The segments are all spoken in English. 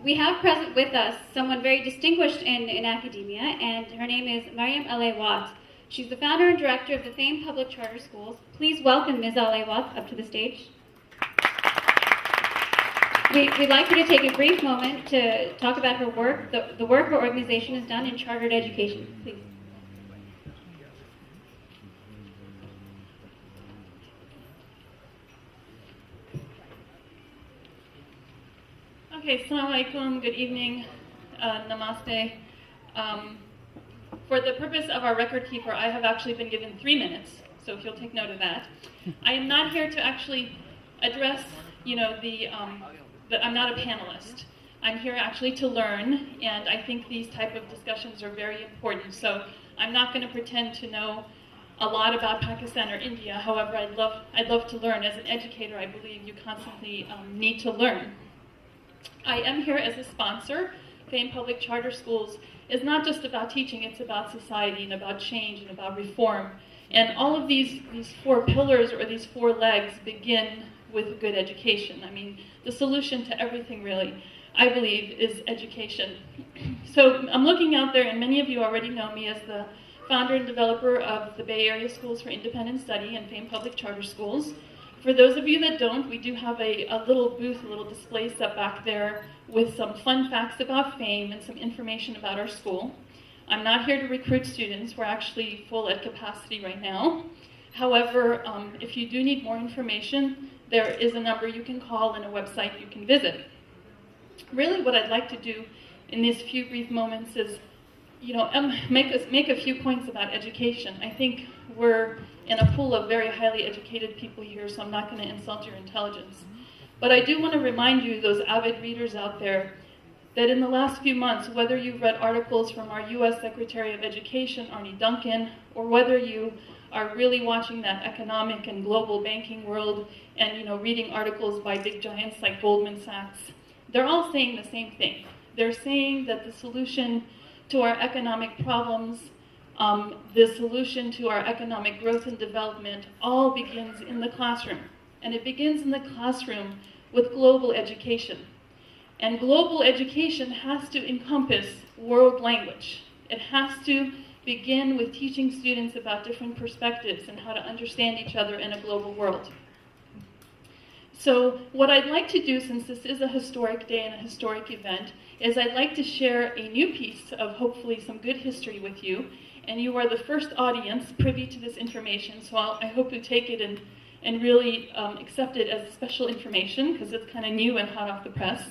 We have present with us someone very distinguished in academia, and her name is Mariam Alewat. She's the founder and director of the famed public charter schools. Please welcome Ms. Alewat up to the stage. We'd like you to take a brief moment to talk about her work, the work her organization has done in chartered education. Please. Okay, assalamu alaikum, good evening, namaste. For the purpose of our record keeper, I have actually been given 3 minutes, so if you'll take note of that. I am not here to actually address, I'm not a panelist. I'm here actually to learn, and I think these type of discussions are very important. So I'm not going to pretend to know a lot about Pakistan or India. However, I'd love to learn. As an educator, I believe you constantly need to learn. I am here as a sponsor. Famed Public Charter Schools is not just about teaching, it's about society and about change and about reform. And all of these 4 pillars or these 4 legs begin with good education. I mean, the solution to everything really, I believe, is education. So I'm looking out there, and many of you already know me as the founder and developer of the Bay Area Schools for Independent Study and Famed Public Charter Schools. For those of you that don't, we do have a little booth, a little display set back there with some fun facts about FAME and some information about our school. I'm not here to recruit students. We're actually full at capacity right now. However, if you do need more information, there is a number you can call and a website you can visit. Really what I'd like to do in these few brief moments is make a few points about education. I think we're in a pool of very highly educated people here, so I'm not going to insult your intelligence. But I do want to remind you, those avid readers out there, that in the last few months, whether you've read articles from our U.S. Secretary of Education, Arne Duncan, or whether you are really watching that economic and global banking world and reading articles by big giants like Goldman Sachs, they're all saying the same thing. They're saying that the solution to our economic problems, the solution to our economic growth and development all begins in the classroom. And it begins in the classroom with global education. And global education has to encompass world language. It has to begin with teaching students about different perspectives and how to understand each other in a global world. So what I'd like to do, since this is a historic day and a historic event, is I'd like to share a new piece of hopefully some good history with you. And you are the first audience privy to this information, so I hope you take it and really accept it as special information, because it's kind of new and hot off the press.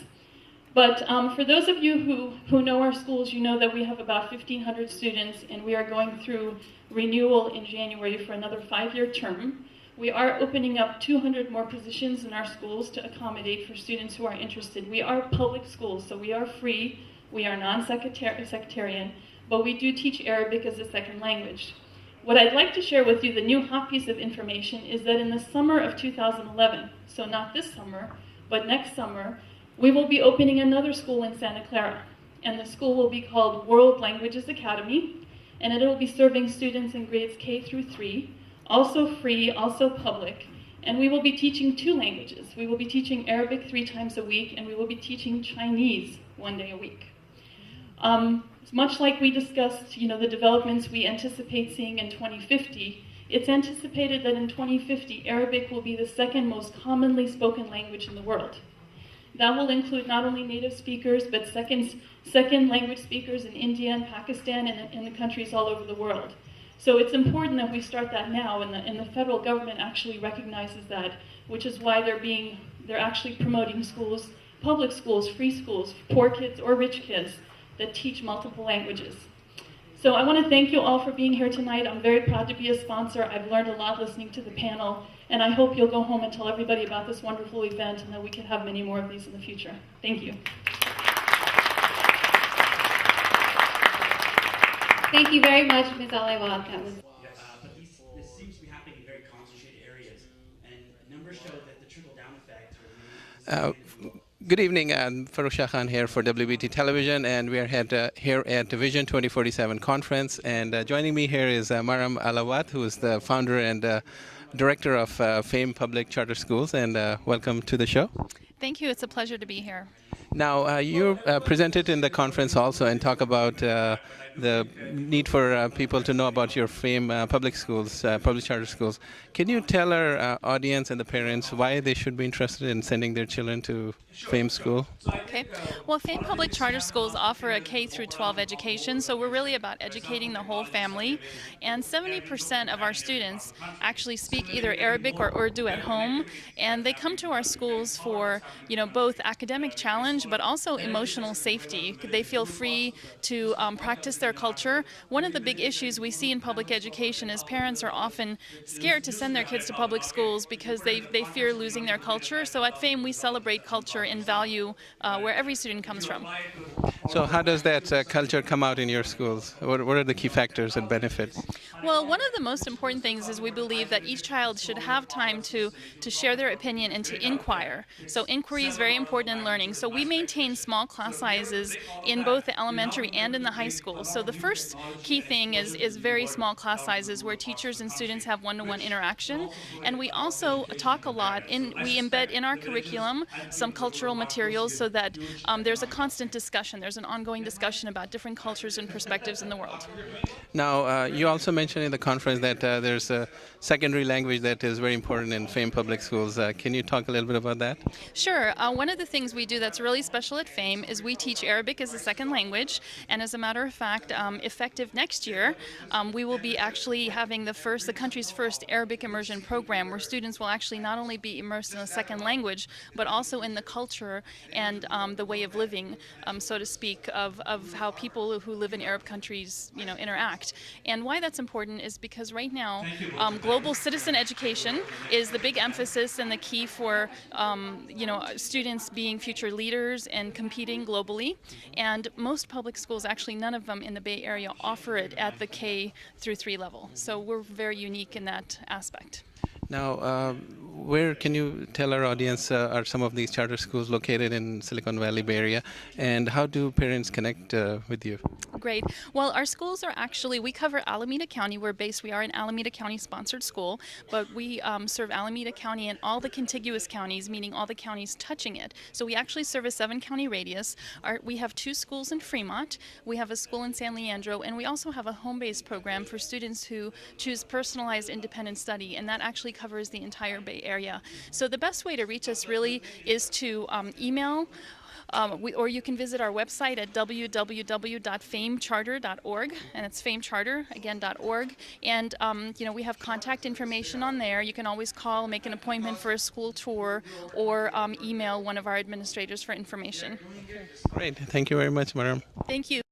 But for those of you who know our schools, you know that we have about 1,500 students, and we are going through renewal in January for another 5-year term. We are opening up 200 more positions in our schools to accommodate for students who are interested. We are public schools, so we are free. We are non-sectarian, but we do teach Arabic as a second language. What I'd like to share with you, the new hot piece of information, is that in the summer of 2011, so not this summer, but next summer, we will be opening another school in Santa Clara. And the school will be called World Languages Academy, and it will be serving students in grades K through 3, also free, also public. And we will be teaching 2 languages. We will be teaching Arabic 3 times a week, and we will be teaching Chinese 1 day a week. Much like we discussed, the developments we anticipate seeing in 2050, it's anticipated that in 2050, Arabic will be the 2nd most commonly spoken language in the world. That will include not only native speakers, but second language speakers in India and Pakistan and in the countries all over the world. So it's important that we start that now, and the federal government actually recognizes that, which is why they're actually promoting schools, public schools, free schools, poor kids or rich kids, that teach multiple languages. So I want to thank you all for being here tonight. I'm very proud to be a sponsor. I've learned a lot listening to the panel, and I hope you'll go home and tell everybody about this wonderful event and that we can have many more of these in the future. Thank you. Thank you very much, Ms. Alewat. But this seems to be happening in very concentrated areas, and numbers show that the trickle-down effect. Good evening, Farooq Shah Khan here for WBT Television, and we are here at the Vision 2047 conference. And joining me here is Mariam Alewat, who is the founder and director of FAME Public Charter Schools. And welcome to the show. Thank you. It's a pleasure to be here. Now, you presented in the conference also and talk about the need for people to know about your FAME public schools, public charter schools. Can you tell our audience and the parents why they should be interested in sending their children to FAME school? Okay. Well, FAME public charter schools offer a K through 12 education, so we're really about educating the whole family. And 70% of our students actually speak either Arabic or Urdu at home, and they come to our schools for, both academic challenge but also emotional safety. They feel free to practice their culture. One of the big issues we see in public education is parents are often scared to send their kids to public schools because they fear losing their culture. So at FAME, we celebrate culture and value where every student comes from. So how does that culture come out in your schools? What are the key factors and benefits? Well, one of the most important things is we believe that each child should have time to share their opinion and to inquire. So inquiry is very important in learning. So we maintain small class sizes in both the elementary and in the high school. So the first key thing is very small class sizes where teachers and students have one-to-one interaction. And we also talk a lot. We embed in our curriculum some cultural materials so that there's a constant discussion. There's an ongoing discussion about different cultures and perspectives in the world. Now, you also mentioned in the conference that there's a secondary language that is very important in FAME public schools. Can you talk a little bit about that? Sure. One of the things we do that's really special at FAME is we teach Arabic as a second language. And as a matter of fact, effective next year, we will be actually having the country's first Arabic immersion program where students will actually not only be immersed in a second language, but also in the culture and the way of living, so to speak, of how people who live in Arab countries, interact. And why that's important is because right now, global citizen education is the big emphasis and the key for, students being future leaders and competing globally. And most public schools, actually none of them in the Bay Area, offer it at the K through 3 level. So we're very unique in that aspect. Now, where can you tell our audience are some of these charter schools located in Silicon Valley Bay Area, and how do parents connect with you? Great. Well, our schools are actually, we cover Alameda County. We are an Alameda County sponsored school, but we serve Alameda County and all the contiguous counties, meaning all the counties touching it. So we actually serve a 7-county radius. We have 2 schools in Fremont. We have a school in San Leandro, and we also have a home-based program for students who choose personalized independent study, and that actually covers the entire Bay Area. So the best way to reach us really is to email, or you can visit our website at www.famecharter.org, and it's famecharter, again, .org. And, we have contact information on there. You can always call, make an appointment for a school tour, or email one of our administrators for information. Great. Thank you very much, Mariam. Thank you.